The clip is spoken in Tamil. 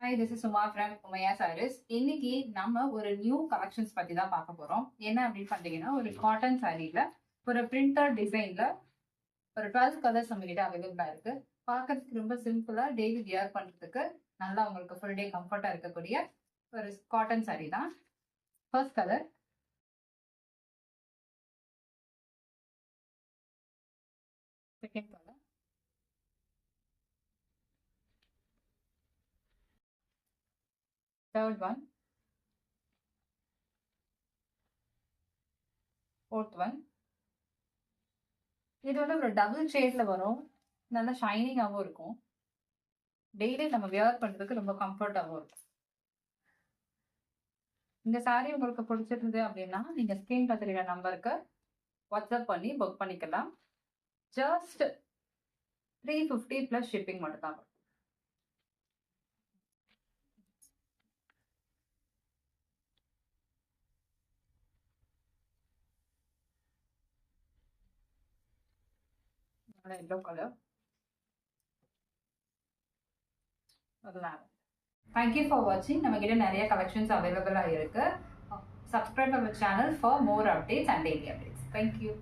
Hi, this is Suma from உமையா சாரீஸ். இன்னைக்கு நம்ம ஒரு நியூ கலெக்ஷன்ஸ் பத்தி தான் பார்க்க போறோம். என்ன அப்படின்னு பார்த்தீங்கன்னா, ஒரு காட்டன் சாரீல ஒரு பிரிண்டர் டிசைன்ல ஒரு 12 கலர்ஸ் நம்ம கிட்ட அவைலபிளா இருக்கு. பார்க்கறதுக்கு ரொம்ப சிம்பிளா டெய்லி வியர் பண்றதுக்கு நல்லா உங்களுக்கு ஃபுல் டே கம்ஃபர்ட்டா இருக்கக்கூடிய ஒரு காட்டன் சாரீ தான். First colour, second colour, third one, fourth one. இது வந்து ஒரு டபுள் ஷேட்ல வரும். நல்லா ஷைனிங்காகவும் இருக்கும். டெய்லி நம்ம வியர் பண்றதுக்கு ரொம்ப கம்ஃபர்ட்டாகவும் இருக்கும். இந்த சாரீ உங்களுக்கு பிடிச்சிருந்தது அப்படின்னா நீங்க ஸ்கிரீன்ல தெரியுற நம்பருக்கு வாட்ஸ்அப் பண்ணி புக் பண்ணிக்கலாம். ஜஸ்ட் 350 பிளஸ் ஷிப்பிங் மட்டும் தான். Yellow colour. தேங்க்யூ ஃபார் வாட்சிங். நம்ம கிட்ட நிறைய கலெக்ஷன்ஸ் அவைலபிளா இருக்கு. Subscribe our channel for more updates and daily updates. Thank you.